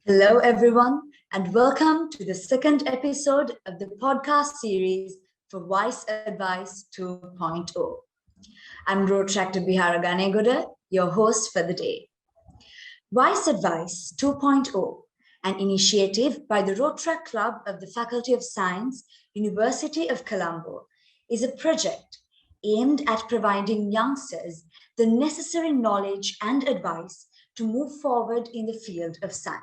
Hello, everyone, and welcome to the second episode of the podcast series for WiseAdvice 2.0. I'm Road Tractor Bihara Ganegoda, your host for the day. WiseAdvice 2.0, an initiative by the Road Track Club of the Faculty of Science, University of Colombo, is a project aimed at providing youngsters the necessary knowledge and advice to move forward in the field of science.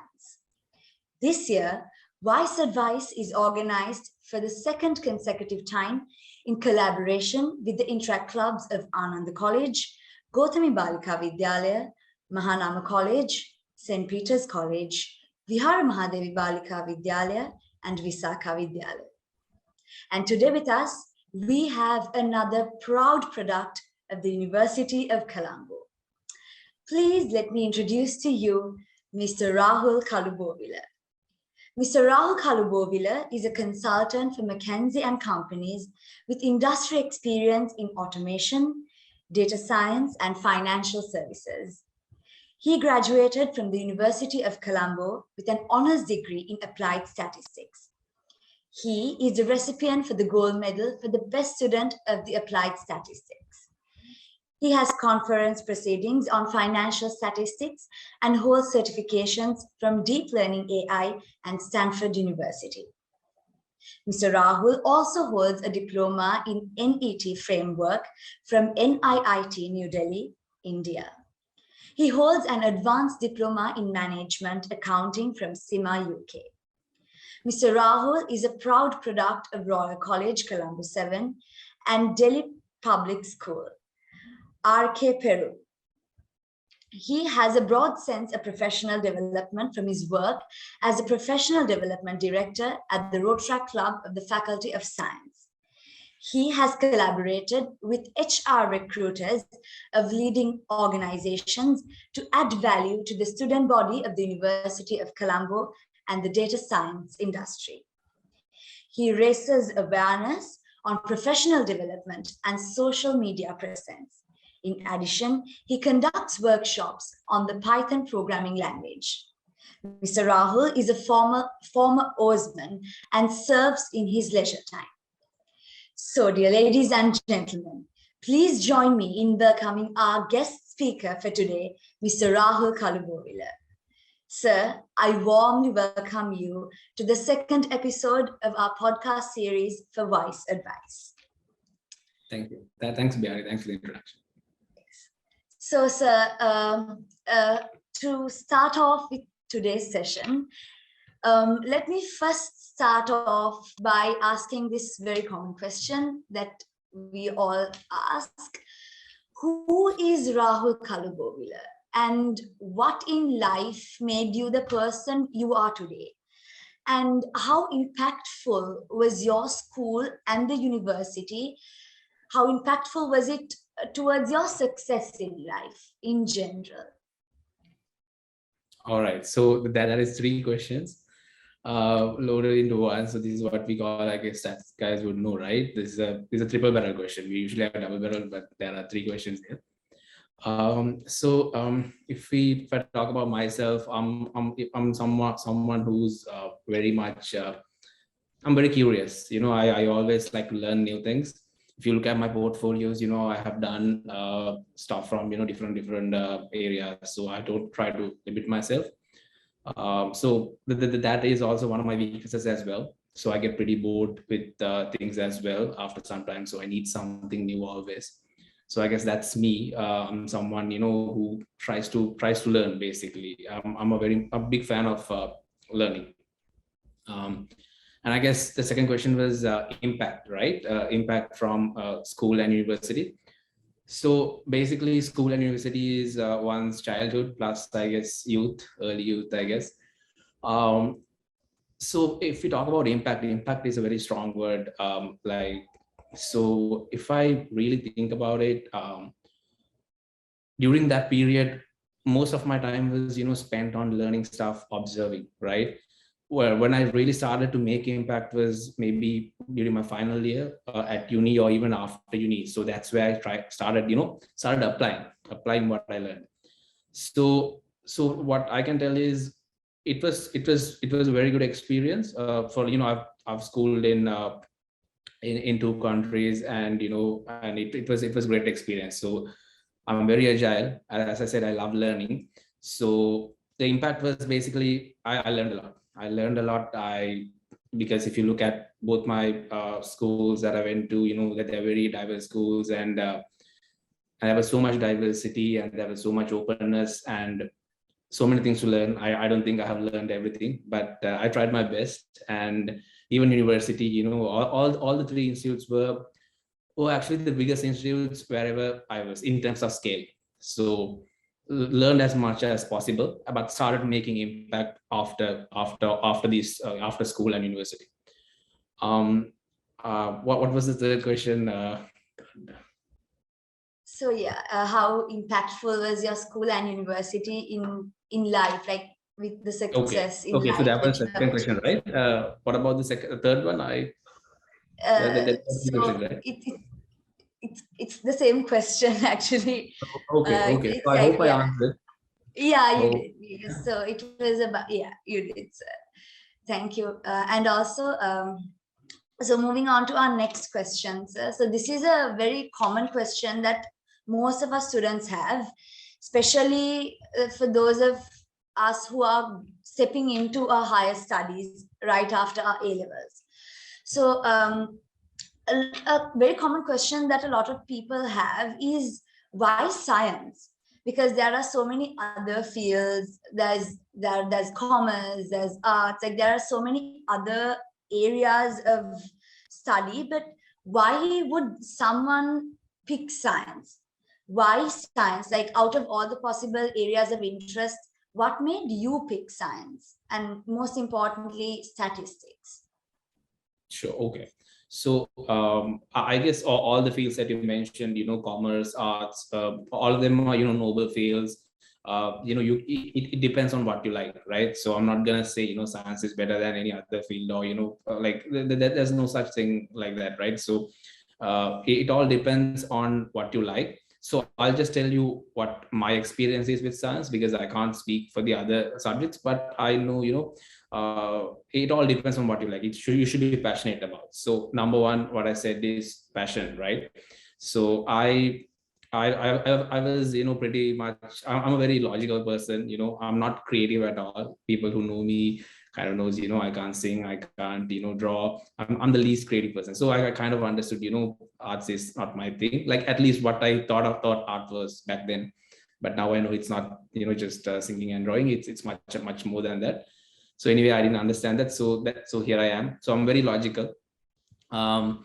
This year, WiseAdvice is organized for the second consecutive time in collaboration with the Interact Clubs of Ananda College, Gautami Balika Vidyalaya, Mahanama College, St. Peter's College, Vihara Mahadevi Balika Vidyalaya, and Visakha Vidyalaya. And today with us, we have another proud product of the University of Colombo. Please let me introduce to you Mr. Rahul Kalubowila. Mr. Rahul Kalubowila is a consultant for McKinsey & Companies with industry experience in automation, data science, and financial services. He graduated from the University of Colombo with an honors degree in applied statistics. He is the recipient for the gold medal for the best student of the applied statistics. He has conference proceedings on financial statistics and holds certifications from Deep Learning AI and Stanford University. Mr. Rahul also holds a diploma in NET framework from NIIT New Delhi, India. He holds an advanced diploma in management accounting from SIMA, UK. Mr. Rahul is a proud product of Royal College, Colombo 7 and Delhi Public School, RK Peru. He has a broad sense of professional development from his work as a professional development director at the Road Track Club of the Faculty of Science. He has collaborated with HR recruiters of leading organizations to add value to the student body of the University of Colombo and the data science industry. He raises awareness on professional development and social media presence. In addition, he conducts workshops on the Python programming language. Mr. Rahul is a former oarsman and serves in his leisure time. So, dear ladies and gentlemen, please join me in welcoming our guest speaker for today, Mr. Rahul Kalubowila. Sir, I warmly welcome you to the second episode of our podcast series for WiseAdvice. Thank you. Thanks, Bihari. Thanks for the introduction. So, sir, to start off with today's session, let me first start off by asking this very common question that we all ask. Who is Rahul Kalubowila, and what in life made you the person you are today? And how impactful was your school and the university? How impactful was it towards your success in life in general? All right, so that is three questions loaded into one. So this is what we call, I guess that guys would know, right? This is a triple barrel question. We usually have a double barrel, but there are three questions here. If I talk about myself, I'm someone who's very much I'm very curious. I always like to learn new things. If you look at my portfolios, I have done stuff from different areas. So I don't try to limit myself. So that is also one of my weaknesses as well. So I get pretty bored with things as well after some time. So I need something new always. So I guess that's me. I'm someone who tries to learn basically. I'm a big fan of learning. And I guess the second question was impact, right? Impact from school and university. So basically, school and university is one's childhood plus, I guess, early youth, I guess. So if we talk about impact is a very strong word. So if I really think about it, during that period, most of my time was, spent on learning stuff, observing, right? Well, when I really started to make impact was maybe during my final year at uni or even after uni. So that's where I started applying what I learned. So what I can tell is it was a very good experience. For I've schooled in two countries, and and it was great experience. So I'm very agile. As I said, I love learning. So the impact was basically I learned a lot. I learned a lot. Because if you look at both my schools that I went to, that they're very diverse schools, and there was so much diversity, and there was so much openness, and so many things to learn. I don't think I have learned everything, but I tried my best. And even university, all the three institutes were actually the biggest institutes wherever I was in terms of scale. So learned as much as possible, but started making impact after school and university. What was the third question? So yeah, how impactful was your school and university in life, like with the success in Okay. So life that that was you the have second question, achieved? right? What about the third one? That's the question, So right? it's the same question actually. Okay. It's So I like, hope I yeah, answered. yeah, you Oh, did. Yes. So it was about, yeah, you did. So thank you. And also, so moving on to our next question. So this is a very common question that most of our students have, especially for those of us who are stepping into our higher studies right after our A levels. So a very common question that a lot of people have is, why science? Because there are so many other fields. There's commerce, there's arts, like there are so many other areas of study, but why would someone pick science? Why science? Like, out of all the possible areas of interest, what made you pick science? And most importantly, statistics. sure. Okay. So I guess all the fields that you mentioned, commerce, arts, all of them are, noble fields. It depends on what you like, right? So I'm not gonna say, science is better than any other field, or, like there's no such thing like that, right? So it all depends on what you like. So I'll just tell you what my experience is with science, because I can't speak for the other subjects, but I know, it all depends on what you like. You should be passionate about. So number one, what I said is passion, right? So I was, pretty much, I'm a very logical person. I'm not creative at all. People who know me kind of knows, I can't sing, I can't, draw. I'm the least creative person. So I kind of understood, arts is not my thing. Like, at least what I thought art was back then. But now I know it's not, just singing and drawing. It's much more than that. So anyway, I didn't understand that. So here I am. So I'm very logical. And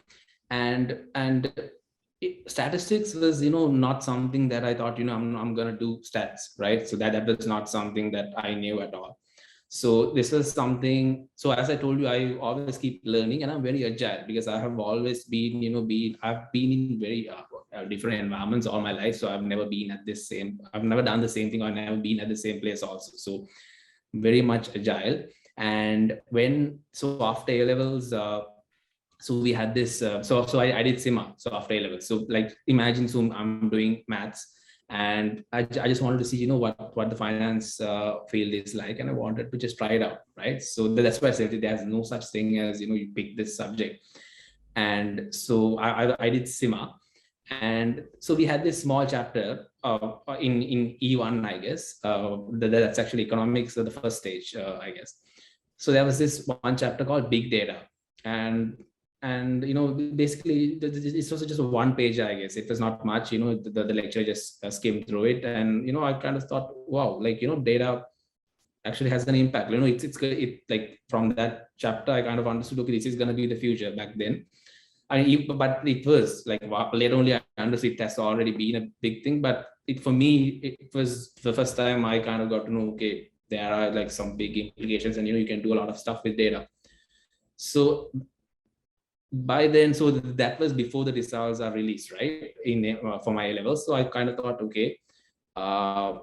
statistics was, not something that I thought, I'm gonna do stats, right? So that was not something that I knew at all. So this was something. So as I told you, I always keep learning, and I'm very agile, because I have always been, I've been in very different environments all my life. So I've never done the same thing, or never been at the same place also. So very much agile. And so after A levels, so we had this, so I did SIMA. So after A levels, so like, imagine, so I'm doing maths, and I just wanted to see, what the finance field is like, and I wanted to just try it out, right? So that's why I said there's no such thing as, you pick this subject. And so I did SIMA. And so we had this small chapter in E1, I guess. That's actually economics, the first stage, I guess. So there was this one chapter called big data. And basically it's also just a one page, I guess. It was not much. The lecture just skimmed through it, and I kind of thought, wow, like, data actually has an impact. It like, from that chapter I kind of understood, okay, this is going to be the future. Back then, but it was like, later only I understood it has already been a big thing. But for me, it was the first time I kind of got to know, okay, there are like some big implications, and you can do a lot of stuff with data. So by then, so that was before the results are released, right, for my A levels. So I kind of thought, okay, I'm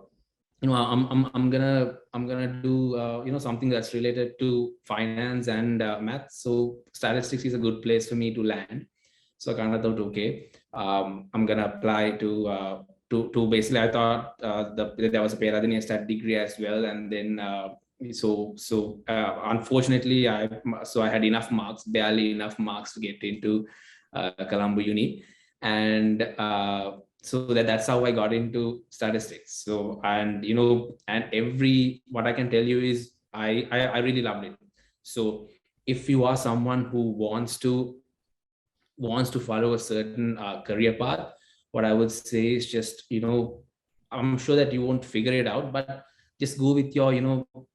gonna do something that's related to finance and math. So statistics is a good place for me to land. So I kind of thought, okay, I'm gonna apply to basically, I thought there was a Peradeniya stat degree as well, and then unfortunately, I had enough marks, barely enough marks to get into Colombo Uni, and so that's how I got into statistics. So, and what I can tell you is I really loved it. So if you are someone who wants to follow a certain career path, what I would say is just, I'm sure that you won't figure it out, but just go with your,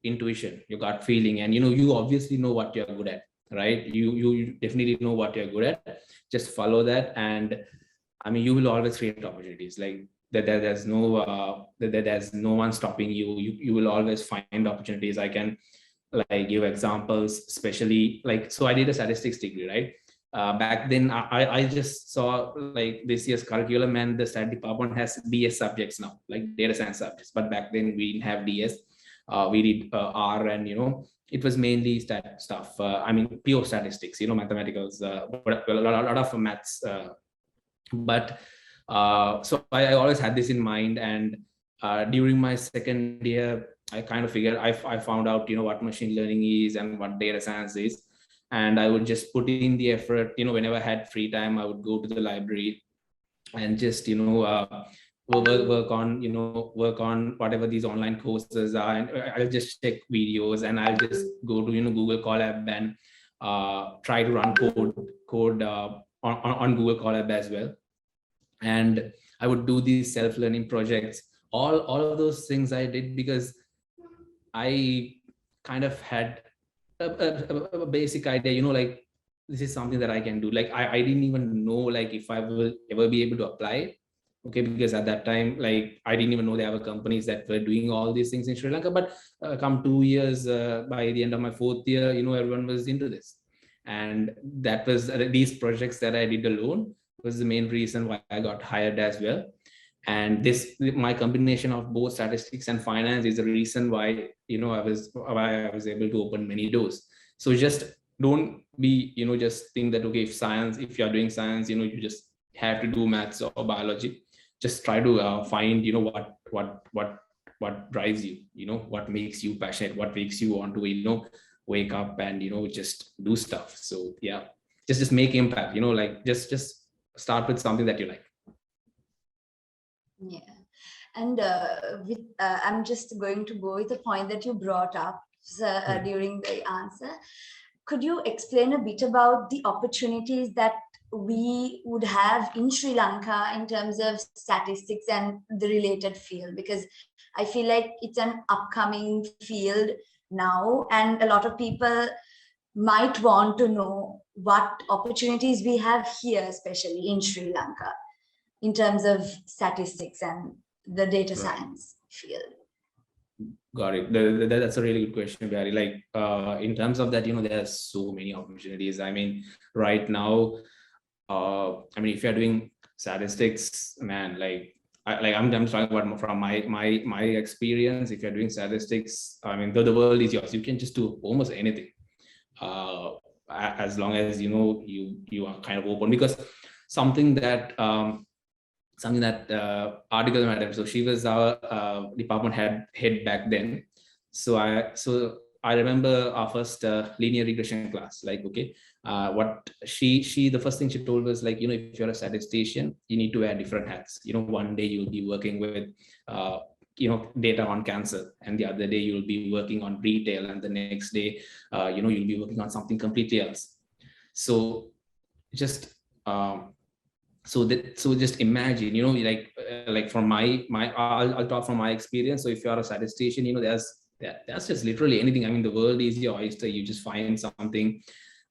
intuition, your gut feeling, and you obviously know what you're good at, right? You definitely know what you're good at. Just follow that, and I mean, you will always create opportunities. Like that, there's no one stopping you. You will always find opportunities. I can like give examples, especially like, so I did a statistics degree, right? Back then, I just saw like this year's curriculum, and the stat department has DS subjects now, like data science subjects. But back then we didn't have DS. We did R, and it was mainly stat stuff. I mean, pure statistics, mathematicals, but a lot of maths. But so I always had this in mind, and during my second year, I kind of figured, I found out what machine learning is and what data science is, and I would just put in the effort. Whenever I had free time, I would go to the library and just work on whatever these online courses are, and I'll just check videos, and I'll just go to Google Colab and try to run code on Google Colab as well. And I would do these self-learning projects. All of those things I did because I kind of had a basic idea, like this is something that I can do. Like I didn't even know like if I will ever be able to apply it. Okay, because at that time, like I didn't even know there were companies that were doing all these things in Sri Lanka. But come 2 years, by the end of my 4th year, everyone was into this. And that was these projects that I did alone was the main reason why I got hired as well. And my combination of both statistics and finance is the reason why I was able to open many doors. So just don't be just think that, okay, if you're doing science, you just have to do maths or biology. Just try to find what drives you, what makes you passionate, what makes you want to wake up and just do stuff. So yeah, just make impact, like just start with something that you like. Yeah. And I'm just going to go with the point that you brought up during the answer. Could you explain a bit about the opportunities that we would have in Sri Lanka in terms of statistics and the related field? Because I feel like it's an upcoming field now, and a lot of people might want to know what opportunities we have here, especially in Sri Lanka, in terms of statistics and the data science field. Got it. That's a really good question, Barry. Like in terms of that, there are so many opportunities. I mean, right now, if you're doing statistics, man, I'm talking about from my experience. If you're doing statistics, I mean, the world is yours. You can just do almost anything, as long as you are kind of open. Because something that article madam, so she was our department head back then. So I remember our first linear regression class. Like, okay, what the first thing she told was like, if you're a statistician, you need to wear different hats. One day you'll be working with data on cancer, and the other day you'll be working on retail, and the next day you'll be working on something completely else. So just so just imagine, like from I'll talk from my experience. So if you are a statistician, that's just literally anything. I mean, the world is your oyster. You just find something,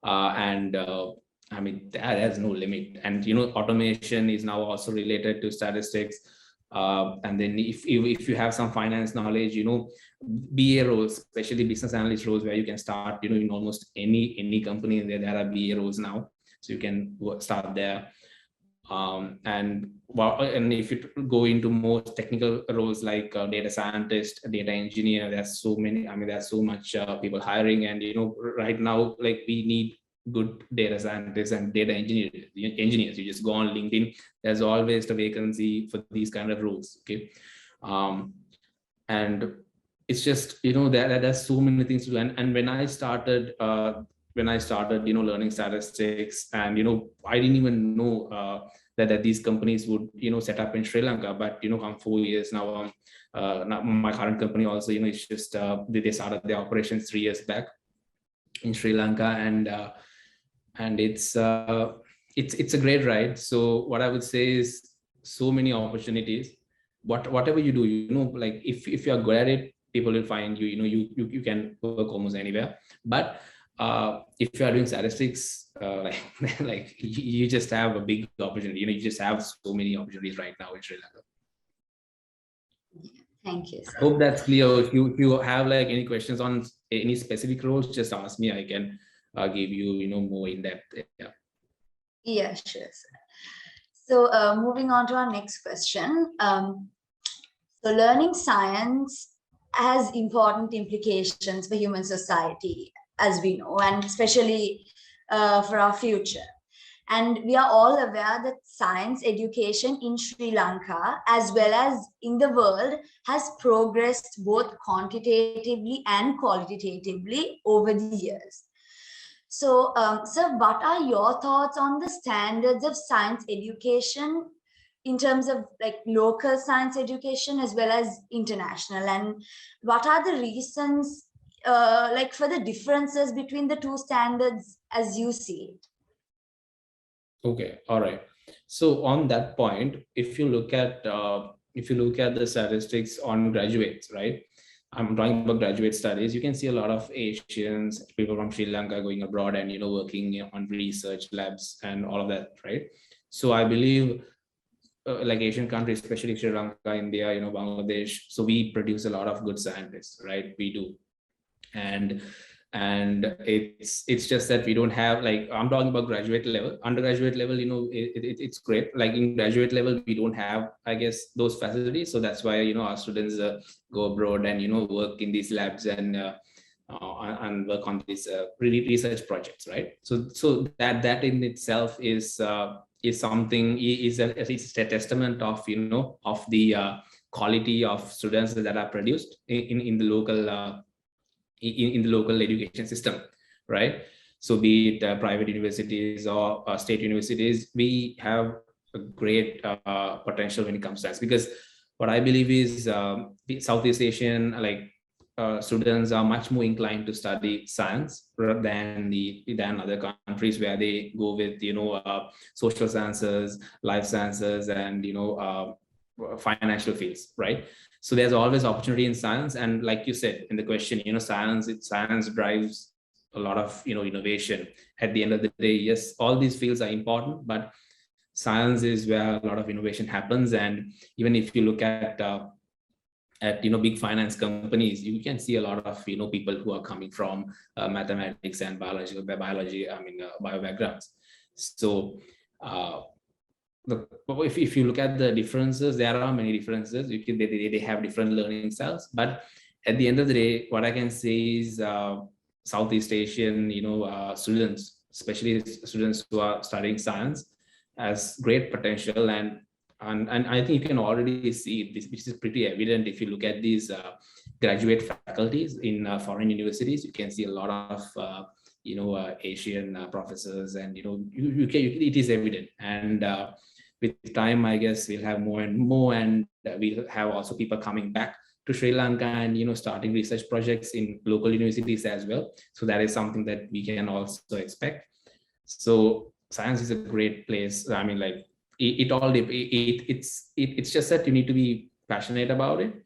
and I mean, there's no limit. And automation is now also related to statistics. And then if you have some finance knowledge, BA roles, especially business analyst roles, where you can start, in almost any company there are BA roles now, so you can start there. And if you go into more technical roles like data scientist, data engineer, there's so many. I mean, there's so much people hiring, and right now, like, we need good data scientists and data engineers. You just go on LinkedIn, there's always the vacancy for these kind of roles. Okay, and it's just, there's so many things to do. And when I started learning statistics, and I didn't even know that these companies would set up in Sri Lanka. But come 4 years now, now my current company also, it's just they started their operations 3 years back in Sri Lanka, and it's a great ride. So what I would say is, so many opportunities. Whatever you do, like if you're good at it, people will find you. You can work almost anywhere. But if you are doing statistics, like you just have a big opportunity. You just have so many opportunities right now in Sri Lanka. Thank you, sir. Hope that's clear. If you have like any questions on any specific roles, just ask me. I can give you more in depth. Yeah, sure, sir. So moving on to our next question. So learning science has important implications for human society, as we know, and especially for our future. And we are all aware that science education in Sri Lanka, as well as in the world, has progressed both quantitatively and qualitatively over the years. So, sir, what are your thoughts on the standards of science education in terms of like local science education as well as international? And what are the reasons like for the differences between the two standards as you see it? Okay, all right. So on that point, if you look at the statistics on graduates, right? I'm talking about graduate studies. You can see a lot of Asians, people from Sri Lanka going abroad and working on research labs and all of that, right? So I believe like Asian countries, especially Sri Lanka, India, Bangladesh. So we produce a lot of good scientists, right? We do, and it's just that we don't have, like, I'm talking about graduate level. Undergraduate level, it's great. Like in graduate level, we don't have, I guess, those facilities. So that's why our students go abroad and work in these labs and work on these research projects, right? So that in itself is something, is a testament of of the quality of students that are produced in the local in the local education system, right? So be it private universities or state universities, we have a great potential when it comes to that. Because what I believe is the Southeast Asian students are much more inclined to study science rather than other countries where they go with social sciences, life sciences, and financial fields, right? So there's always opportunity in science, and like you said in the question, science drives a lot of innovation. At the end of the day, yes, all these fields are important, but science is where a lot of innovation happens. And even if you look at big finance companies, you can see a lot of people who are coming from mathematics and bio backgrounds. So if you look at the differences, there are many differences. They have different learning styles, but at the end of the day, what I can say is Southeast Asian students, especially students who are studying science, has great potential. And I think you can already see this, which is pretty evident if you look at these graduate faculties in foreign universities. You can see a lot of Asian professors, and it is evident. And with time, I guess we'll have more and more, and we'll have also people coming back to Sri Lanka and starting research projects in local universities as well. So that is something that we can also expect. So science is a great place. I mean, like it's just that you need to be passionate about it.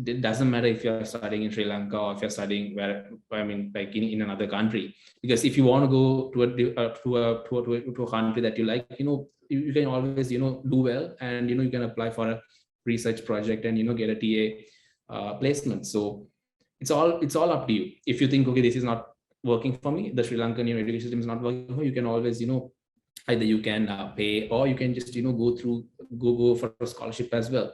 It doesn't matter if you're studying in Sri Lanka or if you're studying like in another country. Because if you want to go to a country that you like, you can always do well, and you can apply for a research project and get a TA placement. So it's all up to you. If you think, okay, this is not working for me, the Sri Lankan education system is not working for you, you can always either you can pay, or you can just go for a scholarship as well.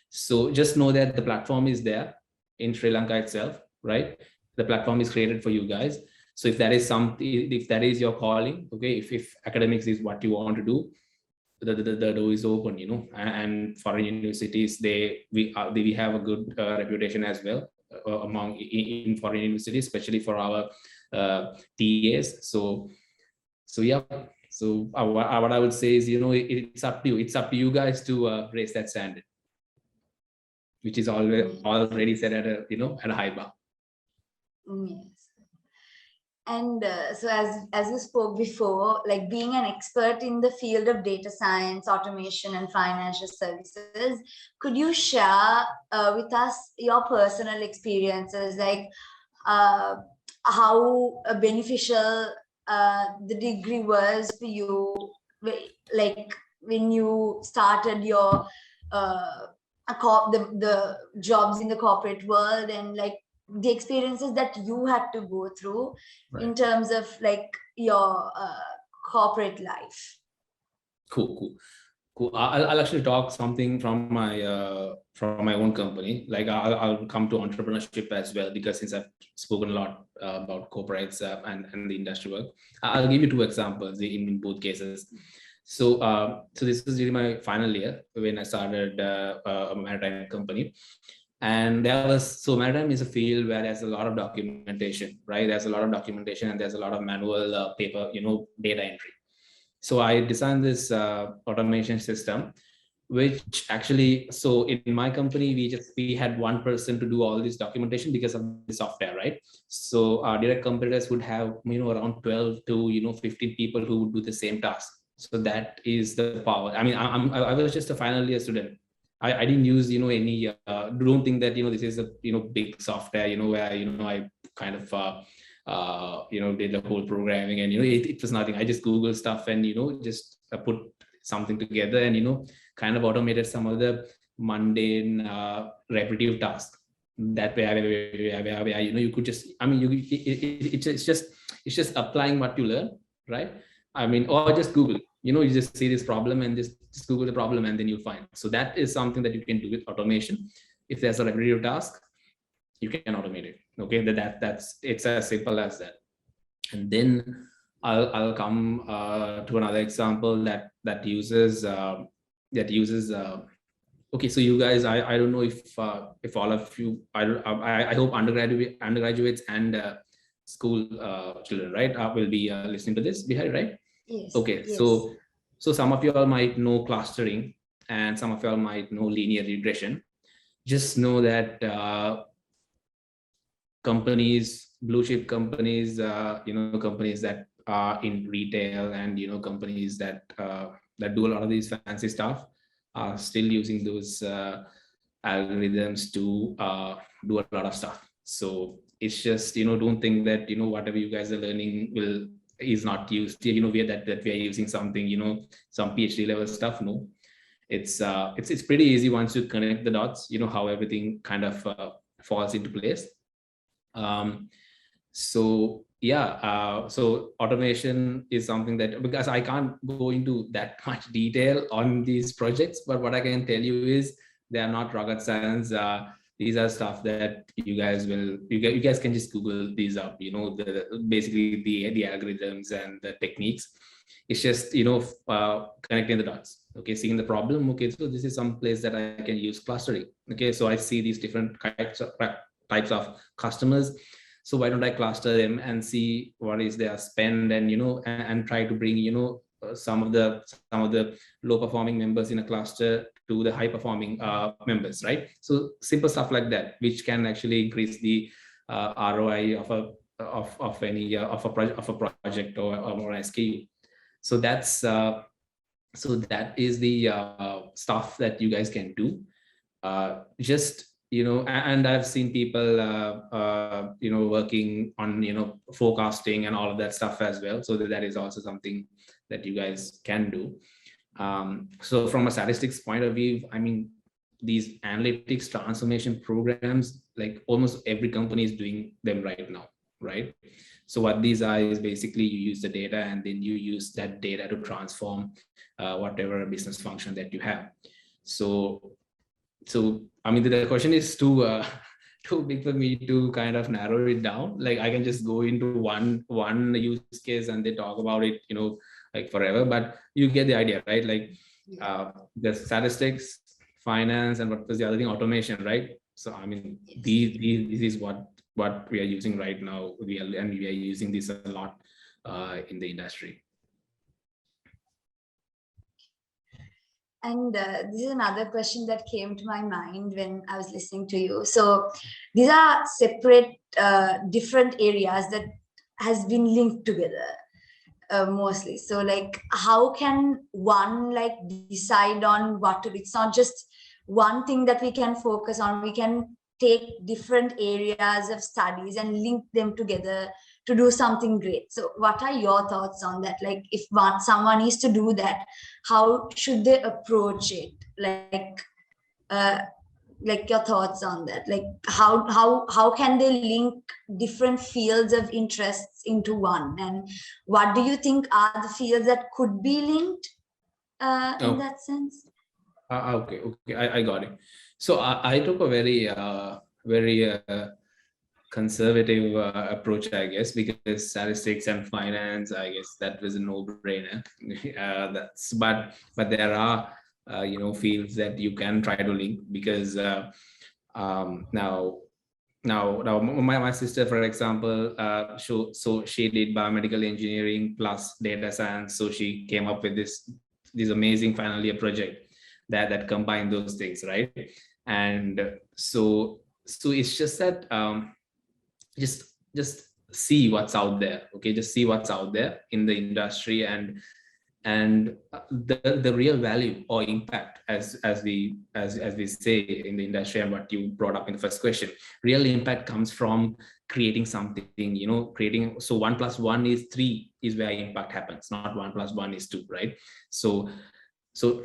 So just know that the platform is there in Sri Lanka itself, right? The platform is created for you guys. So if that is something, if that is your calling, okay, if academics is what you want to do, the door is open, and foreign universities, we have a good reputation as well. among in foreign universities, especially for our TAs. So yeah. So what I would say is, it's up to you. It's up to you guys to raise that standard, which is already set at at a high bar. Yes. And so as you spoke before, like being an expert in the field of data science, automation, and financial services, could you share with us your personal experiences, like how beneficial the degree was for you, like when you started your the jobs in the corporate world, and like the experiences that you had to go through in terms of like your corporate life. Cool. I'll actually talk something from my own company. Like I'll come to entrepreneurship as well, because since I've spoken a lot about corporates and the industry work, I'll give you two examples in both cases. So this is during my final year when I started a maritime company. And maritime is a field where there's a lot of documentation, right? There's a lot of documentation and there's a lot of manual paper, data entry. So I designed this automation system, which actually, so in my company, we had one person to do all this documentation because of the software, right? So our direct competitors would have, around 12 to 15 people who would do the same task. So that is the power. I mean, I was just a final year student. I didn't use, any, don't think that, this is a, big software, where, I kind of, did the whole programming, and, it was nothing. I just Googled stuff and, just put something together and, kind of automated some of the mundane, repetitive tasks. That way, you could just, I mean, it's just applying what you learn, right? I mean, or just Google, you just see this problem and just Google the problem and then you'll find. So that is something that you can do with automation. If there's a repetitive task, you can automate it. Okay, that's it's as simple as that. And then I'll come to another example that uses okay, so you guys, I don't know if all of you, I hope undergraduates and school children, right, will be listening to this, Bihari, right? Yes. Okay, yes. So some of you all might know clustering and some of you all might know linear regression. Just know that companies, blue chip companies, companies that are in retail and, companies that do a lot of these fancy stuff are still using those algorithms to do a lot of stuff. So it's just, don't think that, whatever you guys are learning is not used, we are using something, some PhD level stuff. No, it's pretty easy once you connect the dots, how everything kind of falls into place. So yeah, so automation is something that, because I can't go into that much detail on these projects, but what I can tell you is they are not rocket science. These are stuff that you guys can just Google these up, basically the algorithms and the techniques. It's just, connecting the dots. Okay, seeing the problem. Okay, so this is some place that I can use clustering. Okay, so I see these different types of customers. So why don't I cluster them and see what is their spend, and and try to bring some of the low performing members in a cluster to the high performing members, right? So simple stuff like that, which can actually increase the ROI of a project or an SKU. So that's that is the stuff that you guys can do. Just and I've seen people working on forecasting and all of that stuff as well. So that is also something that you guys can do. So from a statistics point of view, I mean, these analytics transformation programs, like almost every company is doing them right now, right? So what these are is basically you use the data and then you use that data to transform whatever business function that you have. So I mean, the question is too big for me to kind of narrow it down. Like I can just go into one use case and they talk about it, like forever, but you get the idea, right? Like the statistics, finance, and what was the other thing? Automation, right? So I mean, Yes. this is what we are using right now. We are using this a lot in the industry. And this is another question that came to my mind when I was listening to you. So these are separate, different areas that has been linked together mostly. So like, how can one like decide on what to? It's not just one thing that we can focus on. We can take different areas of studies and link them together to do something great. So what are your thoughts on that? Like, if someone is to do that, how should they approach it? Uh, like your thoughts on that, like how can they link different fields of interests into one, and what do you think are the fields that could be linked in that sense? Okay, I got it. So I took a very conservative approach, I guess, because statistics and finance, I guess that was a no-brainer. But there are fields that you can try to link, because now my sister, for example, so she did biomedical engineering plus data science, so she came up with this amazing final year project that combined those things, right? And so it's just that just see what's out there. Okay, just see what's out there in the industry, and the real value or impact, as we say in the industry, and what you brought up in the first question. Real impact comes from creating something, creating. So 1 + 1 is 3 is where impact happens, not 1 + 1 is 2, right? So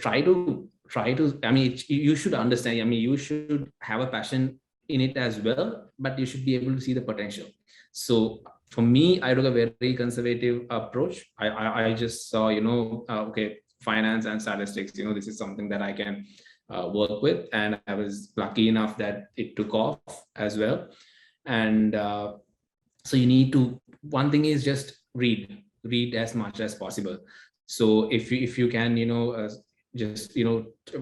try to I mean, you should understand, I mean, you should have a passion in it as well, but you should be able to see the potential. So for me, I took a very conservative approach. I just saw, okay, finance and statistics, this is something that I can work with, and I was lucky enough that it took off as well. And so you need to, one thing is just read as much as possible. So if you can, just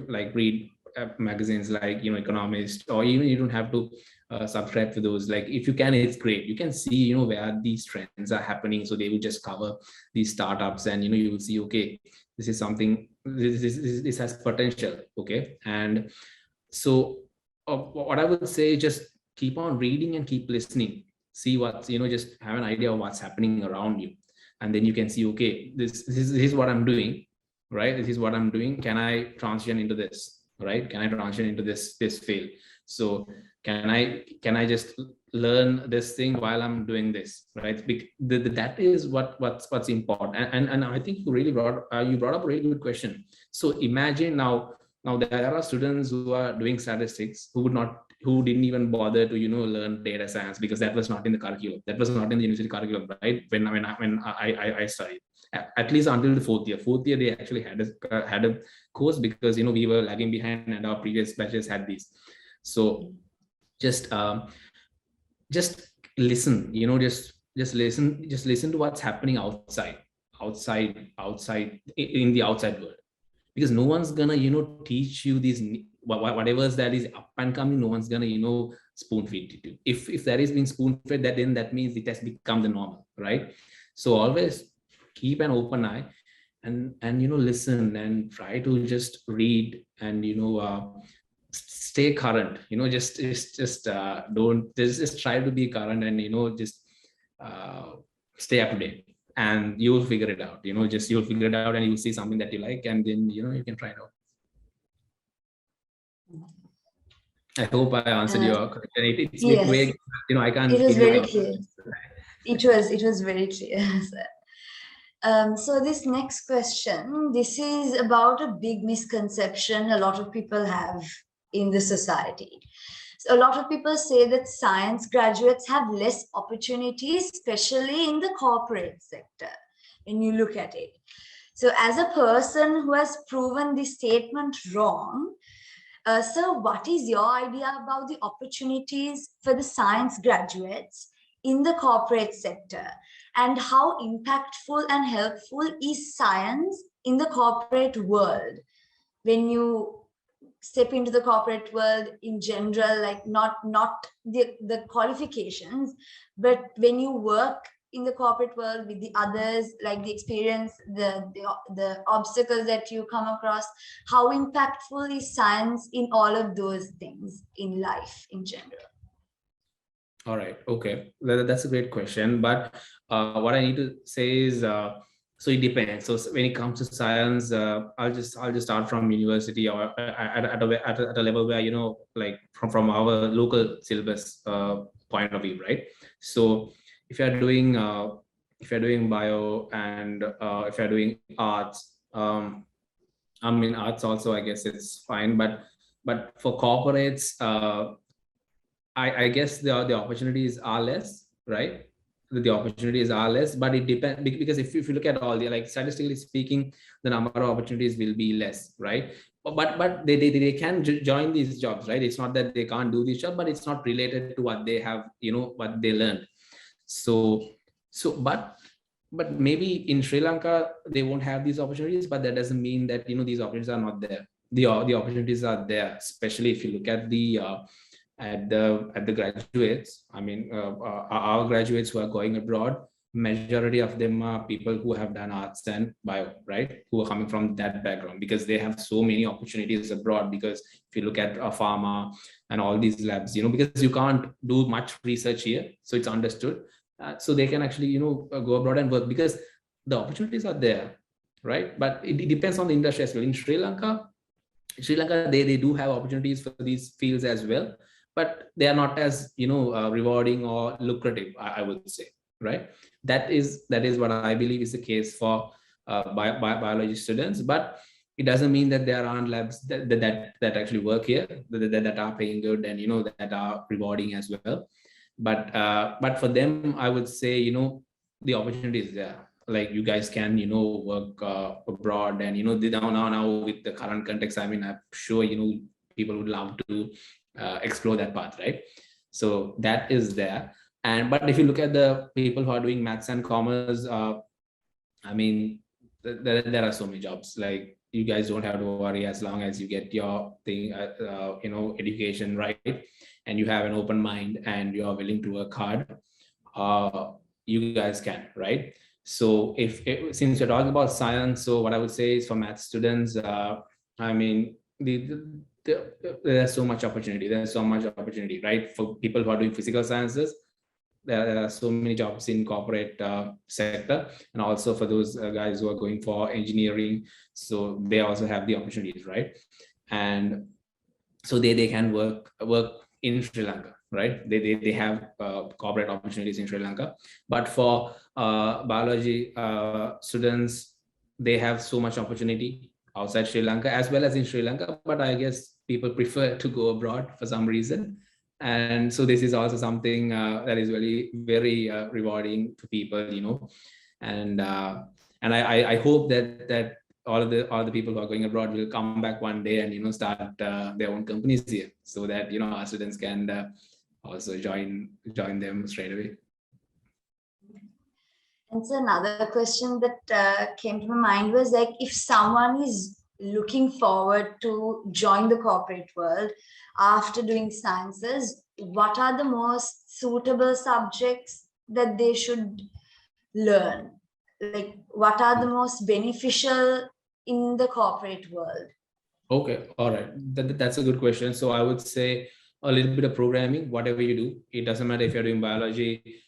like read magazines like Economist, or even you don't have to subscribe to those. Like, if you can, it's great. You can see where these trends are happening, so they will just cover these startups, and you will see, okay, this is something, this has potential. Okay. And so what I would say, just keep on reading and keep listening, see what's, just have an idea of what's happening around you, and then you can see, okay, this is what I'm doing, right? This is what I'm doing. Can I transition into this, right? Can I transition into this field? So can I just learn this thing while I'm doing this, right? That is what's important. And I think you really brought up a really good question. So imagine now there are students who are doing statistics who didn't even bother to learn data science, because that was not in the curriculum, that was not in the university curriculum, right? When I studied, at least until the fourth year they actually had a course, because we were lagging behind and our previous batches had these. So just listen, just listen to what's happening outside in the outside world, because no one's gonna teach you these whatever that is up and coming. No one's gonna spoon feed it to you. If that is being spoon fed, then that means it has become the normal, right? So always keep an open eye, and listen, and try to just read, and stay current. Don't just try to be current, and just stay up to date, and you will figure it out. You'll figure it out, and you'll see something that you like, and then you can try it out. I hope I answered your question. It's yes, vague, I can't. It was very clear. It was very clear. So this next question, this is about a big misconception a lot of people have in the society. So a lot of people say that science graduates have less opportunities, especially in the corporate sector, when you look at it. So as a person who has proven this statement wrong, sir, what is your idea about the opportunities for the science graduates in the corporate sector, and how impactful and helpful is science in the corporate world when you step into the corporate world in general, like not the qualifications, but when you work in the corporate world with the others, like the experience, the obstacles that you come across, how impactful is science in all of those things in life in general? All right. Okay. That's a great question. But what I need to say is, so it depends. So when it comes to science, I'll just start from university, or at a level where, like from our local syllabus point of view, right? So if you're doing bio, and if you're doing arts, I mean arts also, I guess it's fine. But for corporates, I guess the opportunities are less, right? The opportunities are less, but it depends, because if you look at all the, like, statistically speaking, the number of opportunities will be less, right? But they can join these jobs, right? It's not that they can't do this job, but it's not related to what they have, what they learned. But maybe in Sri Lanka they won't have these opportunities, but that doesn't mean that these opportunities are not there. The opportunities are there, especially if you look at the graduates. I mean, our graduates who are going abroad, majority of them are people who have done arts and bio, right? Who are coming from that background, because they have so many opportunities abroad. Because if you look at pharma and all these labs, because you can't do much research here, so it's understood. So they can actually, go abroad and work, because the opportunities are there, right? But it depends on the industry as well. In Sri Lanka, they do have opportunities for these fields as well, but they are not as rewarding or lucrative, I would say, right? That is what I believe is the case for biology students. But it doesn't mean that there aren't labs that actually work here, that are paying good, and that are rewarding as well. But for them, I would say, the opportunity is there. Like, you guys can work abroad, and now with the current context, I mean, I'm sure people would love to explore that path, right? So that is there. But if you look at the people who are doing maths and commerce, I mean, there are so many jobs. Like, you guys don't have to worry, as long as you get your thing, education right, and you have an open mind, and you are willing to work hard, you guys can, right? So since you're talking about science, so what I would say is, for math students, I mean, there's so much opportunity, right? For people who are doing physical sciences, there are so many jobs in corporate sector, and also for those guys who are going for engineering, so they also have the opportunities, right? And so they can work in Sri Lanka, right? They have corporate opportunities in Sri Lanka. But for biology students, they have so much opportunity outside Sri Lanka as well as in Sri Lanka, but I guess people prefer to go abroad for some reason. And so this is also something that is really very rewarding to people, and I hope that all the people who are going abroad will come back one day and start their own companies here, so that our students can also join them straight away. And so another question that came to my mind was, like, if someone is looking forward to join the corporate world after doing sciences, what are the most suitable subjects that they should learn? Like, what are the most beneficial in the corporate world? Okay, all right. That's a good question. So I would say a little bit of programming, whatever you do. It doesn't matter if you're doing biology,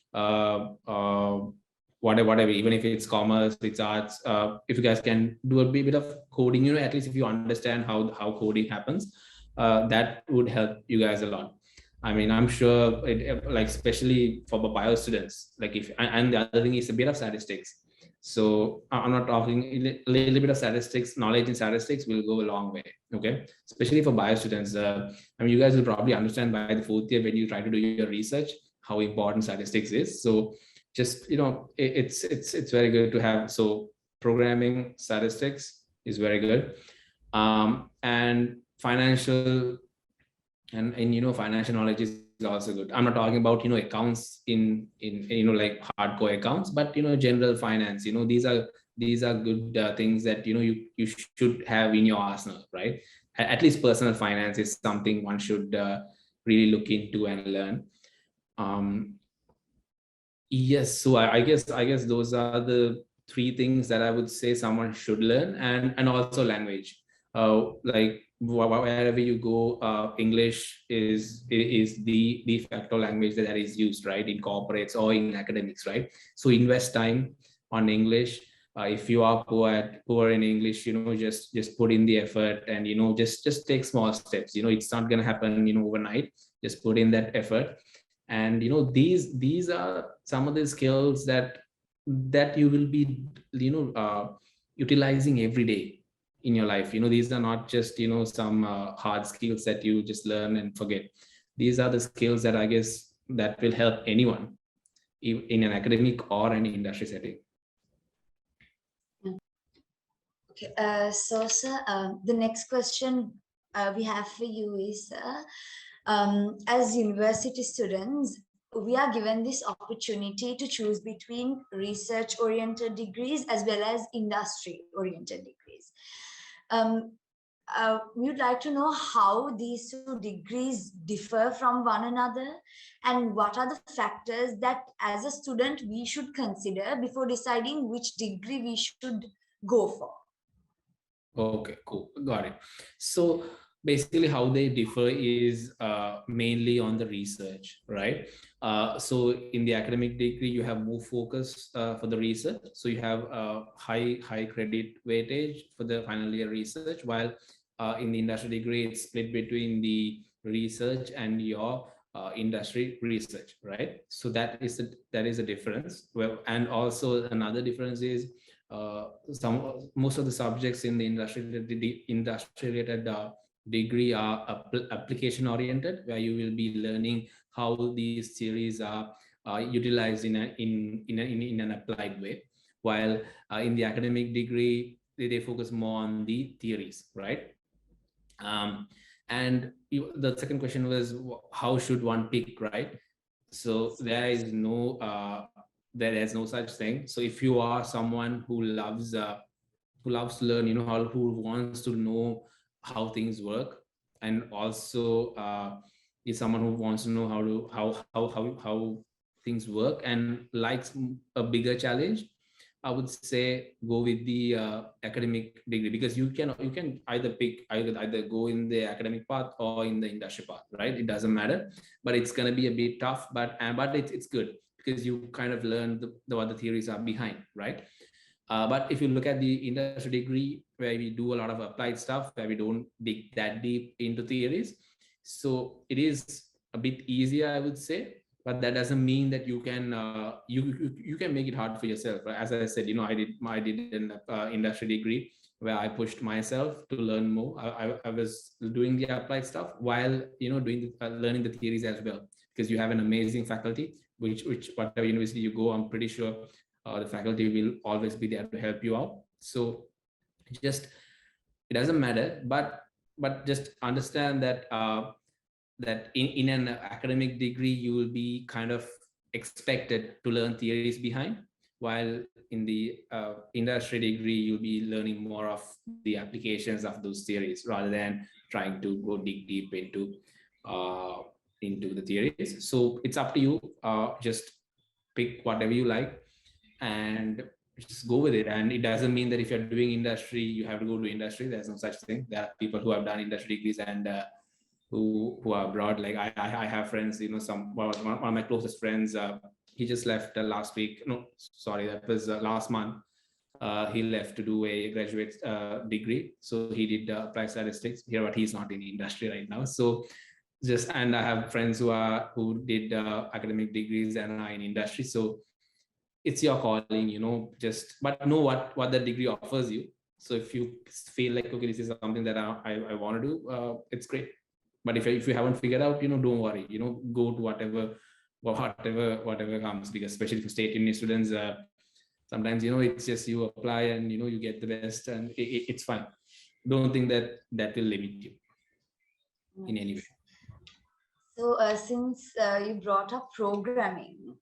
whatever, even if it's commerce, it's arts. If you guys can do a bit of coding, at least if you understand how coding happens, that would help you guys a lot. I mean, I'm sure like, especially for bio students, like, and the other thing is a bit of statistics. So I'm not talking, a little bit of statistics, knowledge in statistics will go a long way. Okay, especially for bio students. I mean, you guys will probably understand by the fourth year when you try to do your research how important statistics is. So just it's very good to have. So programming, statistics is very good, and financial and financial knowledge is also good. I'm not talking about accounts in like hardcore accounts, but general finance. These are good things that you should have in your arsenal, right? at least personal finance is something one should really look into and learn. Yes, so I guess those are the three things that I would say someone should learn, and also language. Like wherever you go, English is the de facto language that is used, right, in corporates or in academics, right? So invest time on English. If you are poor in English, just put in the effort, and just take small steps. It's not gonna happen overnight. Just put in that effort, and these are some of the skills that you will be utilizing every day in your life. These are not just some hard skills that you just learn and forget. These are the skills that I guess that will help anyone in an academic or an industry setting. Okay, so sir, the next question we have for you is, as university students, we are given this opportunity to choose between research-oriented degrees as well as industry-oriented degrees. We would like to know how these two degrees differ from one another, and what are the factors that as a student we should consider before deciding which degree we should go for. Okay, cool. Got it. So basically how they differ is mainly on the research, right? So in the academic degree, you have more focus for the research. So you have high credit weightage for the final year research, while in the industry degree, it's split between the research and your industry research, right? So that is a difference. Well, and also another difference is most of the subjects in the industry related degree are application oriented, where you will be learning how these theories are utilized in an applied way, while in the academic degree they focus more on the theories, right? And the second question was, how should one pick, right? So there's no such thing. So if you are someone who loves to learn, who wants to know how things work, and also is someone who wants to know how things work and likes a bigger challenge, I would say go with the academic degree, because you can either go in the academic path or in the industry path, right? It doesn't matter, but it's gonna be a bit tough, but it's good because you kind of learn what the theories are behind, right? But if you look at the industry degree, where we do a lot of applied stuff, where we don't dig that deep into theories, so it is a bit easier, I would say. But that doesn't mean that you can you can make it hard for yourself. Right? As I said, I did an industry degree where I pushed myself to learn more. I was doing the applied stuff while doing learning the theories as well, because you have an amazing faculty, which whatever university you go, I'm pretty sure the faculty will always be there to help you out. So just, it doesn't matter, but just understand that that in an academic degree you will be kind of expected to learn theories behind, while in the industry degree you'll be learning more of the applications of those theories, rather than trying to go dig deep into the theories. So it's up to you. Just pick whatever you like and just go with it. And it doesn't mean that if you're doing industry you have to go to industry. There's no such thing. There are people who have done industry degrees and who are abroad. Like I have friends, one of my closest friends, he just left last week. No, sorry, that was last month. He left to do a graduate degree. So he did applied statistics here, but he's not in the industry right now. So and I have friends who did academic degrees and are in industry. So it's your calling, but know what the degree offers you. So if you feel like, okay, this is something that I want to do, it's great. But if you haven't figured out, don't worry, go to whatever comes, because especially for state uni students, sometimes, it's just you apply and, you get the best, and it's fine. Don't think that will limit you in any way. So since you brought up programming,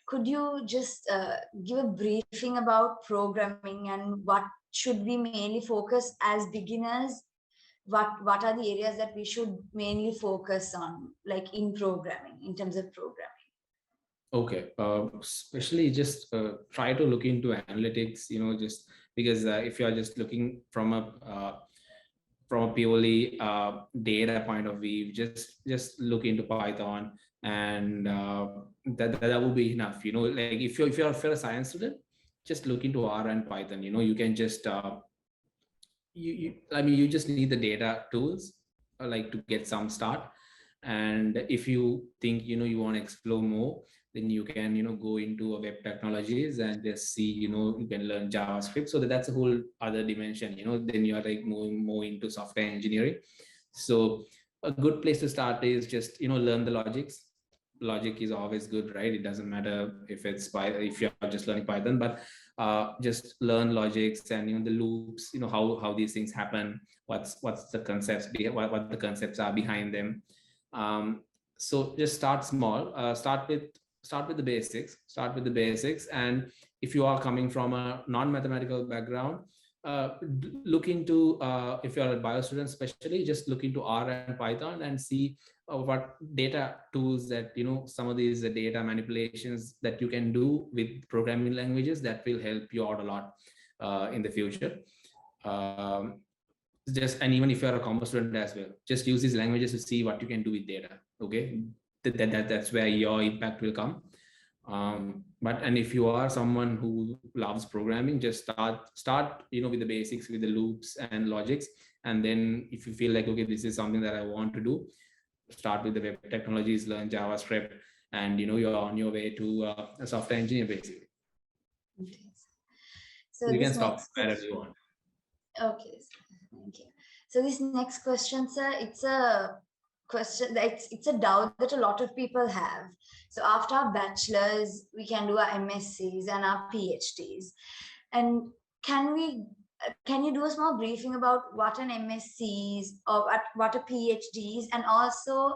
could you just give a briefing about programming and what should we mainly focus as beginners what are the areas that we should mainly focus on, like in programming, in terms of programming? Okay, especially just try to look into analytics, just because if you are just looking from a purely data point of view, just look into Python, and that will be enough. Like if you're a science student, just look into R and Python. You can just you just need the data tools like to get some start. And if you think you want to explore more, then you can go into a web technologies and just see you can learn JavaScript. So that's a whole other dimension. Then you are like moving more into software engineering. So a good place to start is just learn the logics. Logic is always good, right? It doesn't matter if you're just learning Python, but just learn logics and the loops, how these things happen, what's the concepts, what the concepts are behind them. So just start small. Start with the basics. And if you are coming from a non-mathematical background, look into if you're a bio student, especially just look into R and Python and see what data tools that some of these data manipulations that you can do with programming languages that will help you out a lot in the future. And even if you're a commerce student as well, just use these languages to see what you can do with data. Okay, that's where your impact will come. And if you are someone who loves programming, just start with the basics, with the loops and logics. And then if you feel like, okay, this is something that I want to do, start with the web technologies, learn JavaScript, and you're on your way to a software engineer basically. Okay. So you can stop wherever you want. Okay, thank you. So this next question, sir, it's a question that it's a doubt that a lot of people have. So after our bachelors, we can do our MScs and our PhDs. And can you do a small briefing about what an MSc is or what a PhD is, and also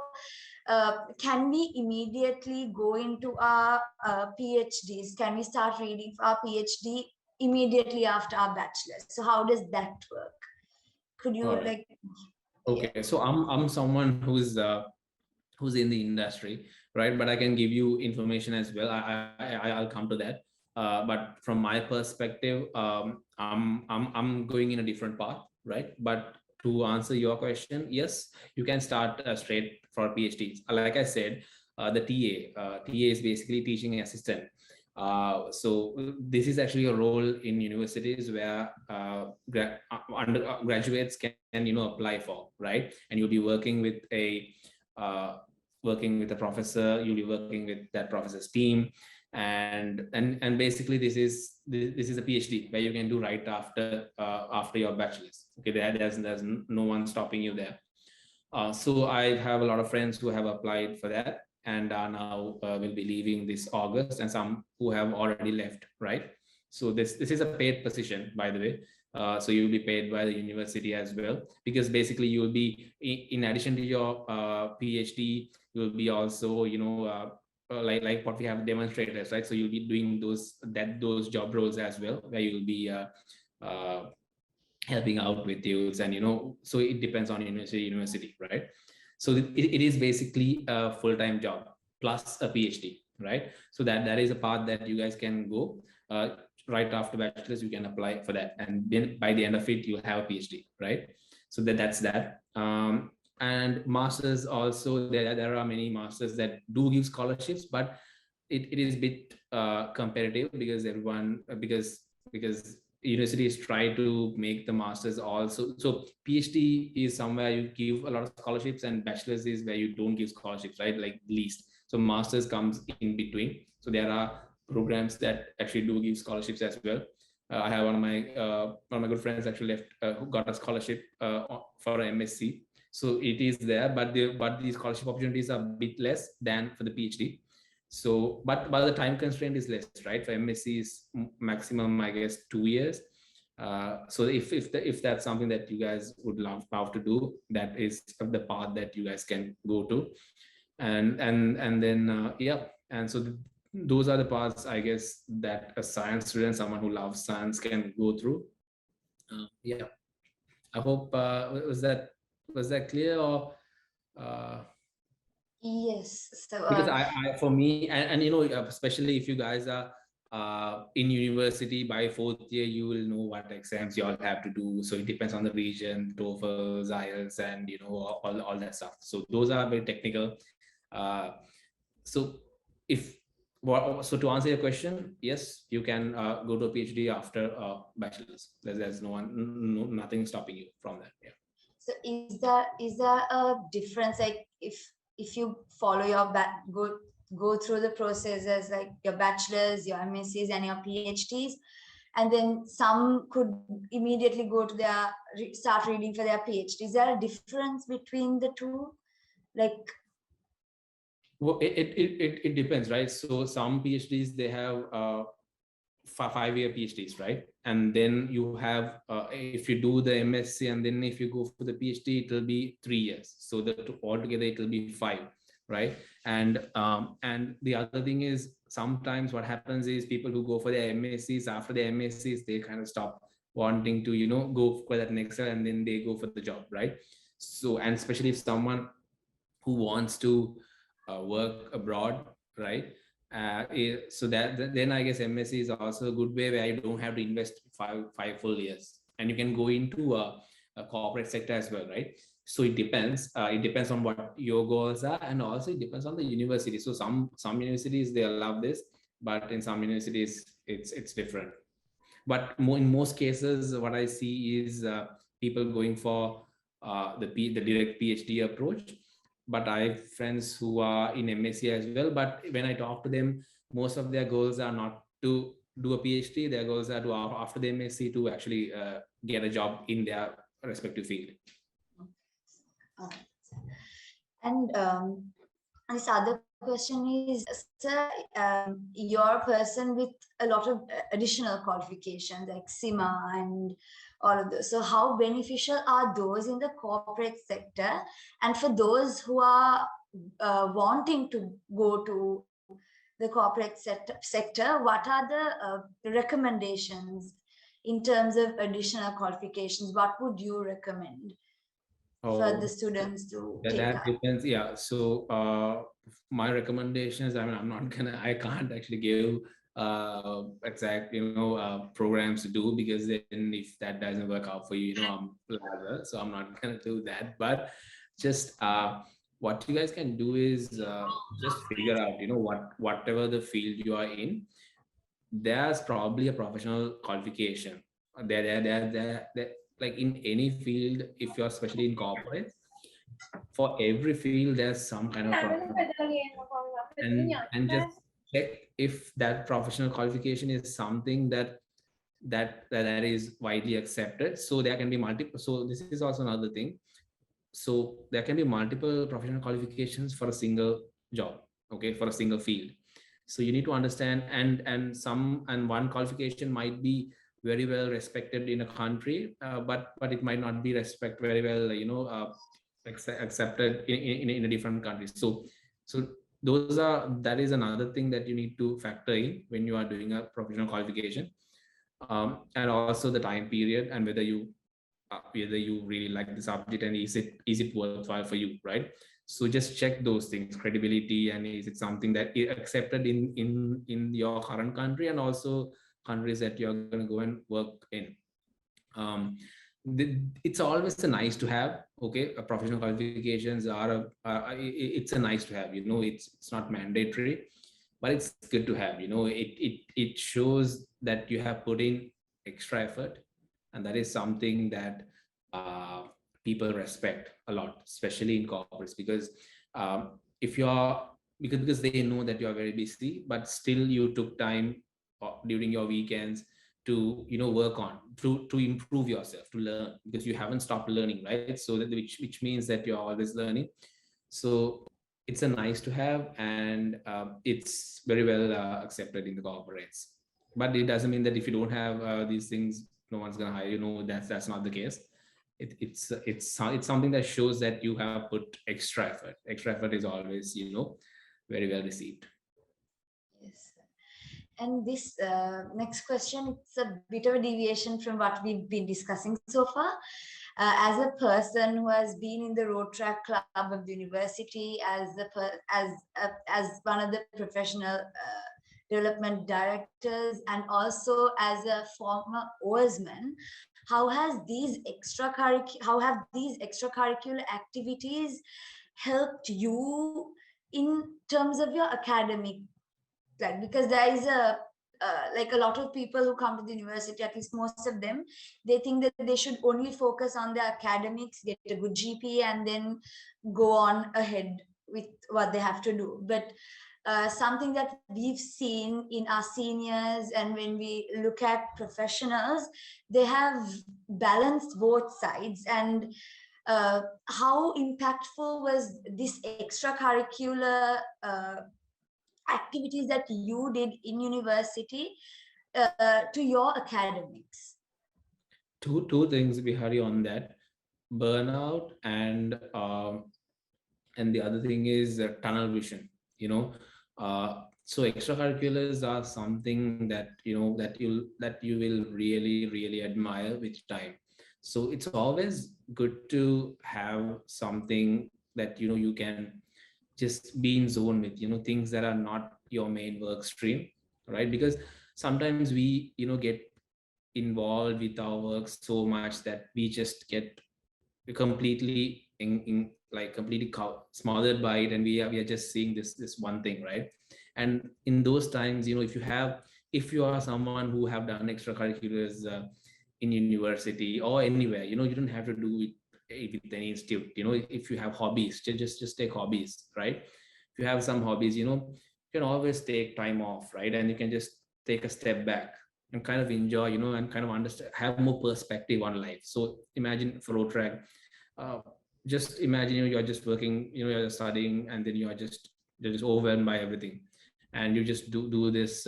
can we immediately go into our PhDs? Can we start reading for our PhD immediately after our bachelor's? So how does that work? Could you Okay, so I'm someone who's in the industry, right? But I can give you information as well. I'll come to that. But from my perspective, I'm going in a different path, right? But to answer your question, yes, you can start straight for PhDs. Like I said, the TA is basically teaching assistant. So this is actually a role in universities where undergraduates can apply for, right? And you'll be working with a professor. You'll be working with that professor's team, and basically this is a PhD where you can do right after your bachelor's. Okay, there's no one stopping you there. So I have a lot of friends who have applied for that and are now will be leaving this August, and some who have already left, right? So this is a paid position, by the way. So you'll be paid by the university as well, because basically you will be, in addition to your PhD, you'll be also like what we have demonstrators, right? So you'll be doing those job roles as well, where you'll be helping out with youths, and so it depends on university, right? So it is basically a full-time job plus a PhD, right? So that is a path that you guys can go. Right after bachelor's, you can apply for that, and then by the end of it, you'll have a PhD, right? So that's that. And masters also, there are many masters that do give scholarships, but it is a bit competitive, because universities try to make the masters also. So PhD is somewhere you give a lot of scholarships, and bachelor's is where you don't give scholarships, right? Like least. So masters comes in between. So there are programs that actually do give scholarships as well. I have one of my good friends actually left, who got a scholarship for an MSc. So it is there, but the scholarship opportunities are a bit less than for the PhD. So, but the time constraint is less, right? For MSc is maximum, I guess, 2 years. So if that's something that you guys would love to do, that is the path that you guys can go to, and then yeah. And so those are the paths, I guess, that a science student, someone who loves science, can go through. Yeah, I hope was that Was that clear? Or Yes. So because for me, and you know, especially if you guys are in university, by fourth year you will know what exams you all have to do. So it depends on the region, TOEFL, IELTS, and you know, all that stuff. So those are very technical. uh, so if so to answer your question, yes, you can go to a PhD after bachelor's. There's nothing stopping you from that. Yeah. so is there a difference, like if you follow your go through the processes like your bachelor's, your MScs, and your PhDs, and then some could immediately go to their start reading for their PhD? Is there a difference between the two? Like, Well, it depends, right? So some PhDs, they have 5-year PhDs, right? And then you have, if you do the MSc and then if you go for the PhD, it will be 3 years. So that altogether it will be 5, right? And the other thing is sometimes what happens is people who go for the MScs, after the MScs, they kind of stop wanting to, you know, go for that next year, and then they go for the job, right? So, and especially if someone who wants to work abroad, right? So that then I guess MSc is also a good way where you don't have to invest five full years, and you can go into a corporate sector as well, right? So it depends. It depends on what your goals are, and also it depends on the university. So some universities they allow this, but in some universities it's different. But in most cases, what I see is people going for the direct PhD approach. But I have friends who are in MSc as well. But when I talk to them, most of their goals are not to do a PhD. Their goals are to, after the MSc, to actually get a job in their respective field. and this other question is, sir, you're a person with a lot of additional qualifications like SIMA and all of those. So how beneficial are those in the corporate sector? And for those who are wanting to go to the corporate sector, what are the recommendations in terms of additional qualifications? What would you recommend for the students to take that up? depends. Yeah. So my recommendations, I mean, I can't actually give exact, you know, programs to do, because then if that doesn't work out for you, you know, I'm rather, so I'm not gonna do that. But just what you guys can do is just figure out, you know, whatever the field you are in, there's probably a professional qualification there, like in any field. If you're especially in corporate, for every field there's some kind of and just check if that professional qualification is something that is widely accepted. So there can be multiple, so this is also another thing. So there can be multiple professional qualifications for a single job, okay, for a single field. So you need to understand, and one qualification might be very well respected in a country, but it might not be respected very well, you know, accepted in a different country. So that is another thing that you need to factor in when you are doing a professional qualification. And also the time period, and whether you really like the subject, and is it worthwhile for you, right? So just check those things: credibility, and is it something that is accepted in your current country, and also countries that you're going to go and work in. It's always a nice to have. Okay, professional qualifications are it's a nice to have, you know. It's not mandatory, but it's good to have, you know. It shows that you have put in extra effort, and that is something that people respect a lot, especially in corporates, because if you are because they know that you are very busy, but still you took time during your weekends to, you know, work on to improve yourself, to learn, because you haven't stopped learning, right? So that which means that you're always learning. So it's a nice to have, and it's very well accepted in the corporates. But it doesn't mean that if you don't have these things, no one's gonna hire you. No, that's not the case. It's something that shows that you have put extra effort. Extra effort is always, you know, very well received. Yes. And this next question, it's a bit of a deviation from what we've been discussing so far. As a person who has been in the road track club of the university, as one of the professional development directors, and also as a former oarsman, how have these extracurricular activities helped you in terms of your academic, like, because there is like a lot of people who come to the university, at least most of them, they think that they should only focus on their academics, get a good GPA, and then go on ahead with what they have to do. But something that we've seen in our seniors, and when we look at professionals, they have balanced both sides. And how impactful was this extracurricular activities that you did in university to your academics? Two things, Bihari, on that: burnout, and the other thing is tunnel vision. So extracurriculars are something that you will really admire with time. So it's always good to have something that you can just be in zone with, things that are not your main work stream, right? Because sometimes we get involved with our work so much that we just get completely like completely smothered by it, and we are just seeing this one thing, right? And in those times, if you are someone who have done extracurriculars in university or anywhere, you don't have to do it with any institute. If you have hobbies, just take hobbies, right? If you have some hobbies, you can always take time off, right? And you can just take a step back and kind of enjoy, and kind of understand, have more perspective on life. So imagine for road track, uh, just imagine you're just working, you're studying, and then you're just overwhelmed by everything, and you just do this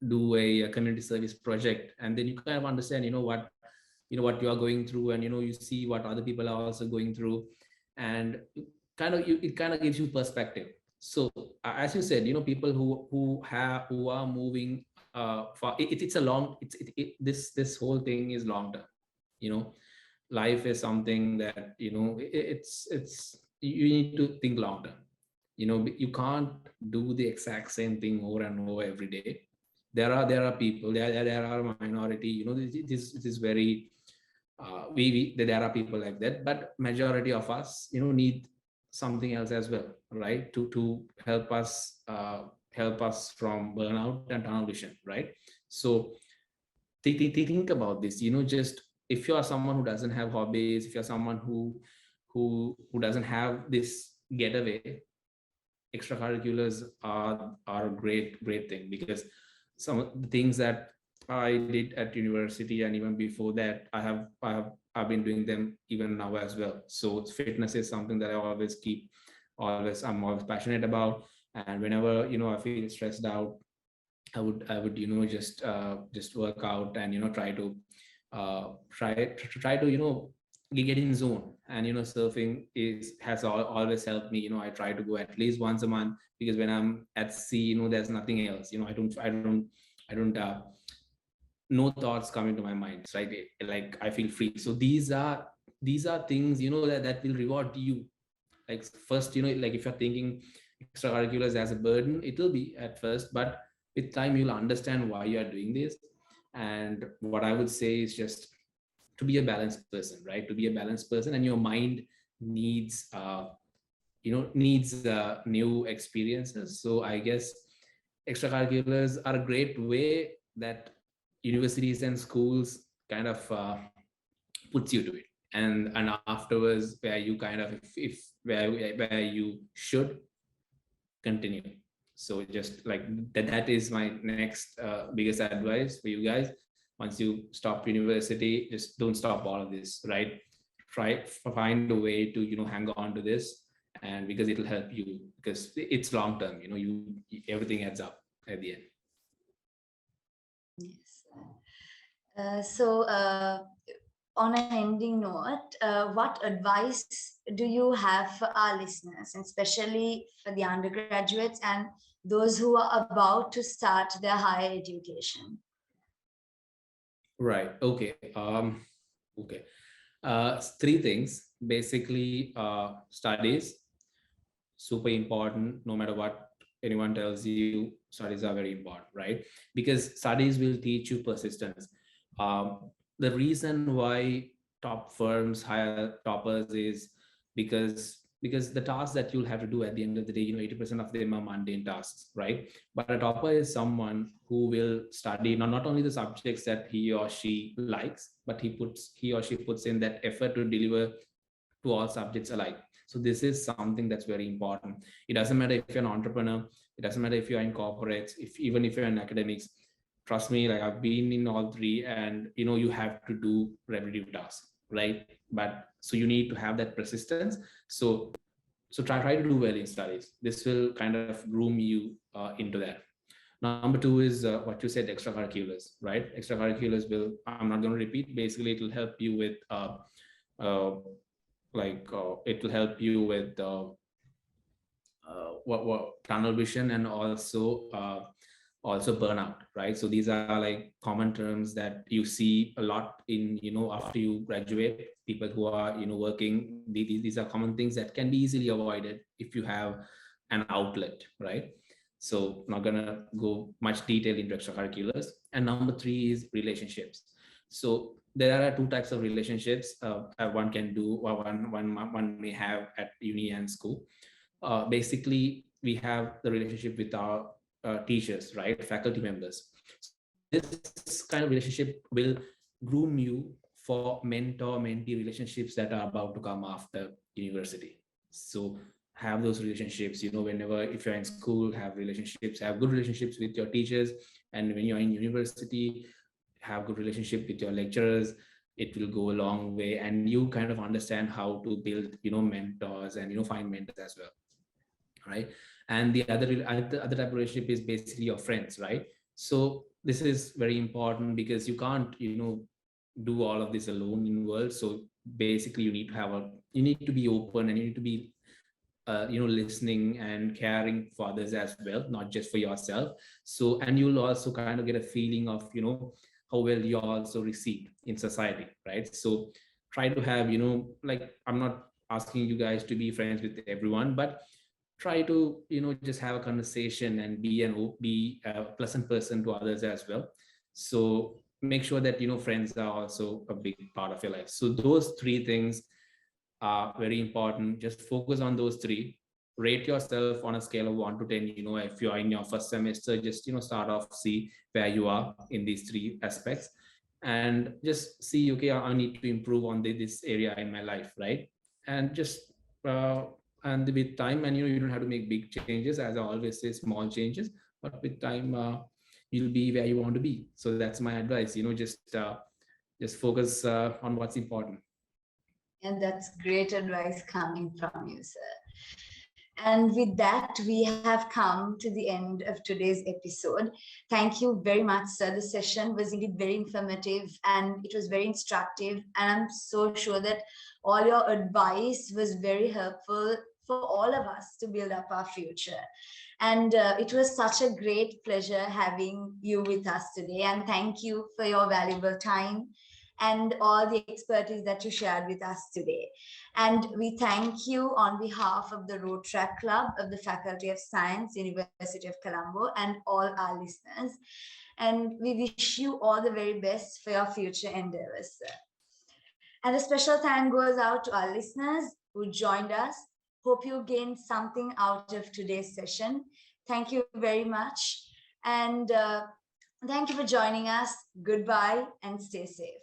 do a community service project, and then you kind of understand what you are going through, and you see what other people are also going through, and it kind of gives you perspective. So as you said, people who are moving for it's a long this whole thing is long term. Life is something that it's you need to think long term. You can't do the exact same thing over and over every day. There are people, there are minority, this is very there are people like that, but majority of us need something else as well, right? To help us from burnout and tunnel vision, right? So think about this, just if you are someone who doesn't have hobbies, if you're someone who doesn't have this getaway, extracurriculars are a great thing, because some of the things that I did at university and even before that, I've been doing them even now as well. So fitness is something that I'm always passionate about. And whenever I feel stressed out, I would just work out and try to get in zone. And surfing has always helped me. I try to go at least once a month, because when I'm at sea, there's nothing else. I don't no thoughts come into my mind, right? Like I feel free. So these are things that will reward you. Like first, like if you're thinking extracurriculars as a burden, it will be at first, but with time you'll understand why you are doing this. And what I would say is just to be a balanced person, right? To be a balanced person, and your mind needs new experiences. So I guess extracurriculars are a great way that universities and schools kind of puts you to it. And afterwards, where you kind of if where you should continue. So just like that is my next biggest advice for you guys. Once you stop university, just don't stop all of this, right? Try find a way to hang on to this, and because it'll help you, because it's long term. Everything adds up at the end. Yes. On an ending note, what advice do you have for our listeners, and especially for the undergraduates and those who are about to start their higher education? Right. Okay. Okay. Three things basically: studies, super important. No matter what anyone tells you, studies are very important, right? Because studies will teach you persistence. The reason why top firms hire toppers is because the tasks that you'll have to do at the end of the day, 80% of them are mundane tasks, right? But a topper is someone who will study not only the subjects that he or she likes, but he or she puts in that effort to deliver to all subjects alike. So this is something that's very important. It doesn't matter if you're an entrepreneur, it doesn't matter if you're in corporates, even if you're in academics. Trust me, like I've been in all three, and you have to do repetitive tasks, right? But so you need to have that persistence. So try to do well in studies. This will kind of groom you into that. Number two is what you said, extracurriculars, right? Extracurriculars will, I'm not going to repeat. Basically, it will help you with uh, it will help you with what tunnel vision, and also burnout, right? So these are like common terms that you see a lot in, after you graduate. People who are working, these are common things that can be easily avoided if you have an outlet, right? So not gonna go much detail into extracurriculars. And number three is relationships. So there are two types of relationships one can do, or one may have at uni and school. Basically, we have the relationship with our teachers, right? Faculty members. This kind of relationship will groom you for mentor-mentee relationships that are about to come after university. So have those relationships, whenever, if you're in school, have relationships, have good relationships with your teachers. And when you're in university, have good relationship with your lecturers. It will go a long way, and you kind of understand how to build mentors, and find mentors as well, right? And the other type of relationship is basically your friends, right? So this is very important, because you can't do all of this alone in the world. So basically you need to be open, and you need to be listening and caring for others as well, not just for yourself. So, and you'll also kind of get a feeling of how well you're also received in society, right? So try to have like, I'm not asking you guys to be friends with everyone, but try to just have a conversation and be a pleasant person to others as well. So make sure that friends are also a big part of your life. So those three things are very important. Just focus on those three. Rate yourself on a scale of 1 to 10. If you're in your first semester, just start off, see where you are in these three aspects, and just see, okay, I need to improve on this area in my life, right? And just and with time, and you don't have to make big changes, as I always say, small changes, but with time you'll be where you want to be. So that's my advice. Just focus on what's important. And that's great advice coming from you, sir. And with that, we have come to the end of today's episode. Thank you very much, sir. The session was indeed very informative, and it was very instructive. And I'm so sure that all your advice was very helpful for all of us to build up our future. And it was such a great pleasure having you with us today. And thank you for your valuable time and all the expertise that you shared with us today. And we thank you on behalf of the Road Track Club of the Faculty of Science, University of Colombo, and all our listeners. And we wish you all the very best for your future endeavors, sir. And a special thank goes out to our listeners who joined us. Hope you gained something out of today's session. Thank you very much. And thank you for joining us. Goodbye and stay safe.